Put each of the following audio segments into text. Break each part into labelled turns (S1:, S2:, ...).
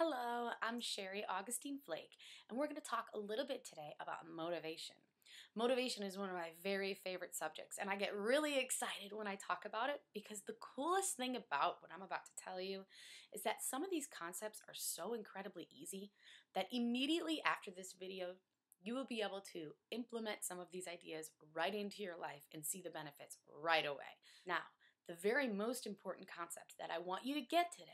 S1: Hello, I'm Sherry Augustine Flake, and we're going to talk a little bit today about motivation. Motivation is one of my very favorite subjects, and I get really excited when I talk about it because the coolest thing about what I'm about to tell you is that some of these concepts are so incredibly easy that immediately after this video, you will be able to implement some of these ideas right into your life and see the benefits right away. Now, the very most important concept that I want you to get today,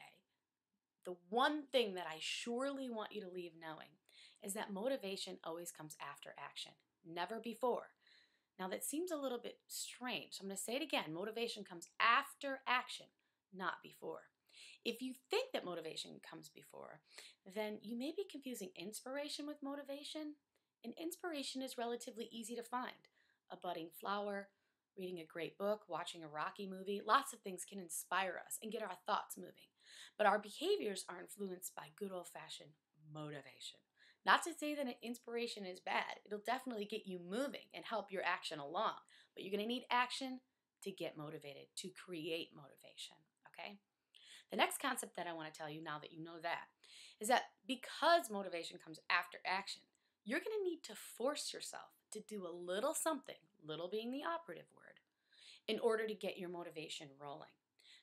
S1: the one thing that I surely want you to leave knowing, is that motivation always comes after action, never before. Now that seems a little bit strange, so I'm going to say it again. Motivation comes after action, not before. If you think that motivation comes before, then you may be confusing inspiration with motivation, and inspiration is relatively easy to find. A budding flower, reading a great book, watching a Rocky movie, lots of things can inspire us and get our thoughts moving. But our behaviors are influenced by good old-fashioned motivation. Not to say that an inspiration is bad. It'll definitely get you moving and help your action along. But you're going to need action to get motivated, to create motivation, okay? The next concept that I want to tell you now that you know that is that because motivation comes after action, you're going to need to force yourself to do a little something, little being the operative word, in order to get your motivation rolling.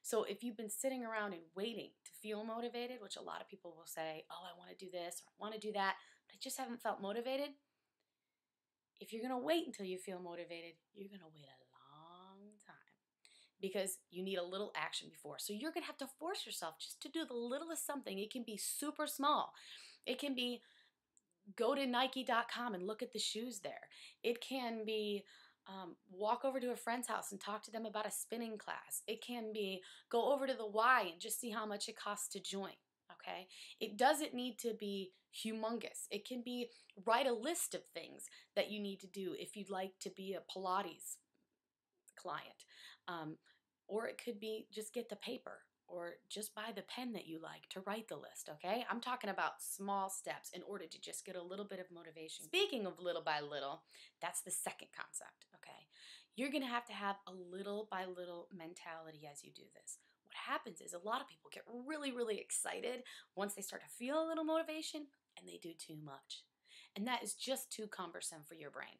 S1: So if you've been sitting around and waiting to feel motivated, which a lot of people will say, oh, I want to do this or I want to do that, but I just haven't felt motivated. If you're going to wait until you feel motivated, you're going to wait a long time because you need a little action before. So you're going to have to force yourself just to do the littlest something. It can be super small. It can be go to Nike.com and look at the shoes there. It can be walk over to a friend's house and talk to them about a spinning class. It can be go over to the Y and just see how much it costs to join. Okay? It doesn't need to be humongous. It can be write a list of things that you need to do if you'd like to be a Pilates client. Or it could be just get the paper or just buy the pen that you like to write the list, okay? I'm talking about small steps in order to just get a little bit of motivation. Speaking of little by little, that's the second concept, okay? You're gonna have to have a little by little mentality as you do this. What happens is a lot of people get really, really excited once they start to feel a little motivation and they do too much. And that is just too cumbersome for your brain.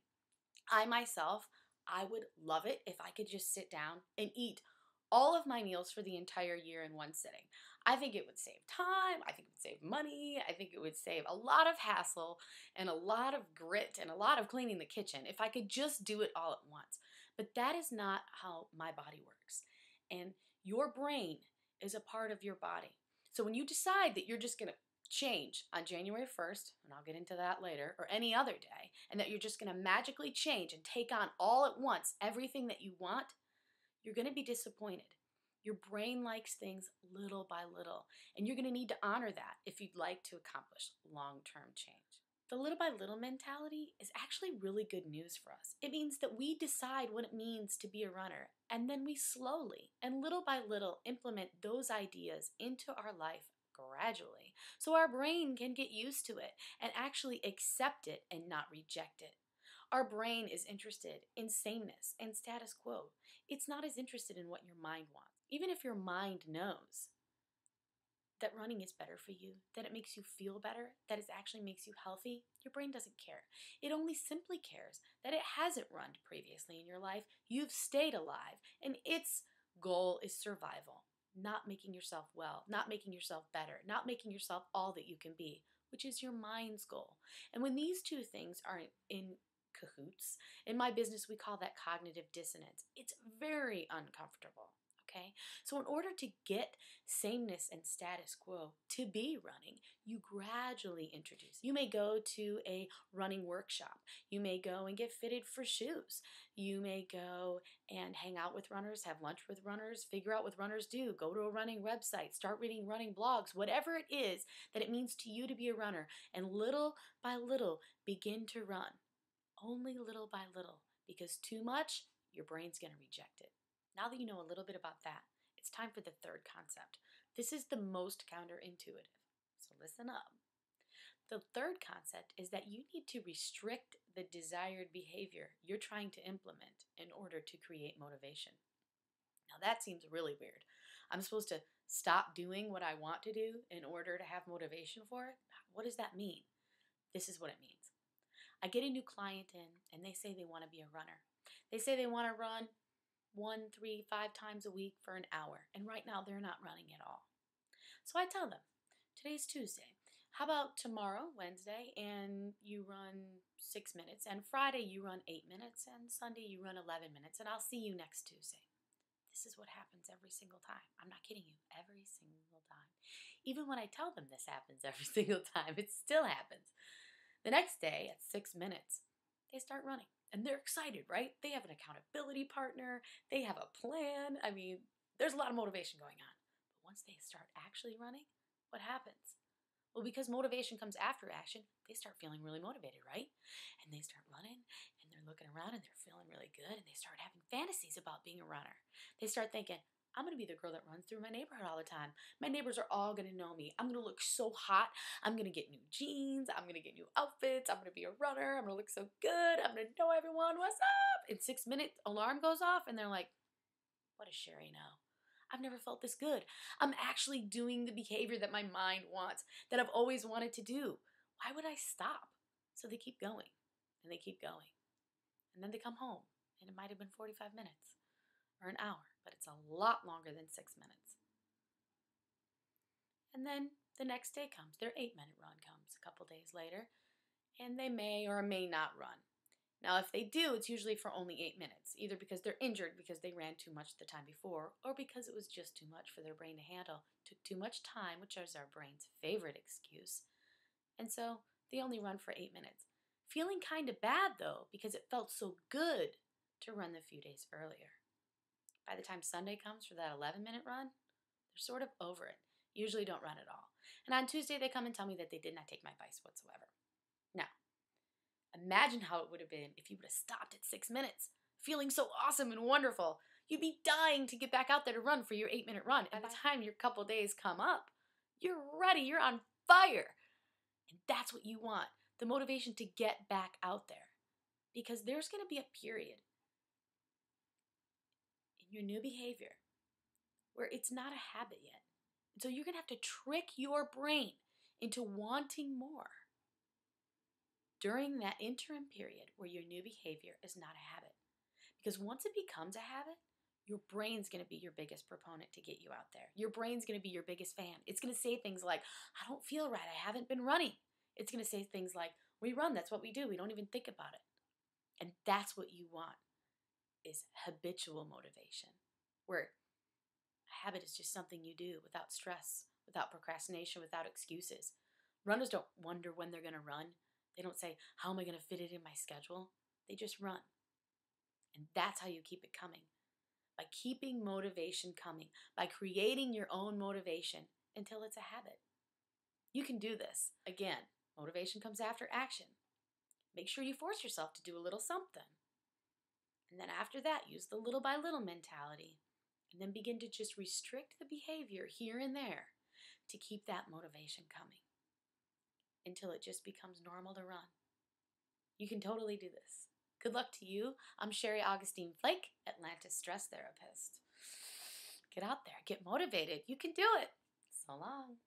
S1: I myself, I would love it if I could just sit down and eat all of my meals for the entire year in one sitting. I think it would save time, I think it would save money, I think it would save a lot of hassle and a lot of grit and a lot of cleaning the kitchen if I could just do it all at once. But that is not how my body works. And your brain is a part of your body. So when you decide that you're just going to change on January 1st, and I'll get into that later, or any other day, and that you're just going to magically change and take on all at once everything that you want, you're going to be disappointed. Your brain likes things little by little, and you're going to need to honor that if you'd like to accomplish long-term change. The little by little mentality is actually really good news for us. It means that we decide what it means to be a runner, and then we slowly and little by little implement those ideas into our life gradually, so our brain can get used to it and actually accept it and not reject it. Our brain is interested in sameness and status quo. It's not as interested in what your mind wants. Even if your mind knows that running is better for you, that it makes you feel better, that it actually makes you healthy, your brain doesn't care. It only simply cares that it hasn't run previously in your life, you've stayed alive, and its goal is survival, not making yourself well, not making yourself better, not making yourself all that you can be, which is your mind's goal. And when these two things are in cahoots, in my business we call that cognitive dissonance. It's very uncomfortable. Okay? So in order to get sameness and status quo to be running, you gradually introduce. You may go to a running workshop. You may go and get fitted for shoes. You may go and hang out with runners, have lunch with runners, figure out what runners do, go to a running website, start reading running blogs, whatever it is that it means to you to be a runner, and little by little begin to run. Only little by little, because too much, your brain's going to reject it. Now that you know a little bit about that, it's time for the third concept. This is the most counterintuitive, so listen up. The third concept is that you need to restrict the desired behavior you're trying to implement in order to create motivation. Now that seems really weird. I'm supposed to stop doing what I want to do in order to have motivation for it, what does that mean? This is what it means. I get a new client in and they say they want to be a runner. They say they want to run 1, 3, 5 times a week for an hour. And right now they're not running at all. So I tell them, today's Tuesday. How about tomorrow, Wednesday, and you run 6 minutes, and Friday you run 8 minutes, and Sunday you run 11 minutes, and I'll see you next Tuesday. This is what happens every single time. I'm not kidding you. Every single time. Even when I tell them this happens every single time, it still happens. The next day at 6 minutes, they start running. And they're excited, right? They have an accountability partner. They have a plan. I mean, there's a lot of motivation going on. But once they start actually running, what happens? Well, because motivation comes after action, they start feeling really motivated, right? And they start running, and they're looking around, and they're feeling really good, and they start having fantasies about being a runner. They start thinking, I'm going to be the girl that runs through my neighborhood all the time. My neighbors are all going to know me. I'm going to look so hot. I'm going to get new jeans. I'm going to get new outfits. I'm going to be a runner. I'm going to look so good. I'm going to know everyone. What's up? In 6 minutes, alarm goes off, and they're like, what does Sherry know? I've never felt this good. I'm actually doing the behavior that my mind wants, that I've always wanted to do. Why would I stop? So they keep going, and they keep going. And then they come home, and it might have been 45 minutes or an hour, but it's a lot longer than 6 minutes. And then the next day comes, their 8-minute run comes a couple days later, and they may or may not run. Now, if they do, it's usually for only 8 minutes, either because they're injured because they ran too much the time before, or because it was just too much for their brain to handle. Took too much time, which is our brain's favorite excuse. And so they only run for 8 minutes. Feeling kind of bad, though, because it felt so good to run the few days earlier. By the time Sunday comes for that 11-minute run, they're sort of over it. Usually don't run at all. And on Tuesday, they come and tell me that they did not take my advice whatsoever. Now, imagine how it would have been if you would have stopped at 6 minutes, feeling so awesome and wonderful. You'd be dying to get back out there to run for your 8-minute run. And by the time your couple days come up, you're ready, you're on fire. And that's what you want, the motivation to get back out there. Because there's going to be a period in your new behavior where it's not a habit yet. And so you're going to have to trick your brain into wanting more during that interim period where your new behavior is not a habit. Because once it becomes a habit, your brain's going to be your biggest proponent to get you out there. Your brain's going to be your biggest fan. It's going to say things like, I don't feel right. I haven't been running. It's going to say things like, we run. That's what we do. We don't even think about it. And that's what you want, is habitual motivation, where a habit is just something you do without stress, without procrastination, without excuses. Runners don't wonder when they're going to run. They don't say, how am I going to fit it in my schedule? They just run. And that's how you keep it coming. By keeping motivation coming. By creating your own motivation until it's a habit. You can do this. Again, motivation comes after action. Make sure you force yourself to do a little something. And then after that, use the little by little mentality. And then begin to just restrict the behavior here and there to keep that motivation coming until it just becomes normal to run. You can totally do this. Good luck to you. I'm Sherry Augustine Flake, Atlantis Stress Therapist. Get out there. Get motivated. You can do it. So long.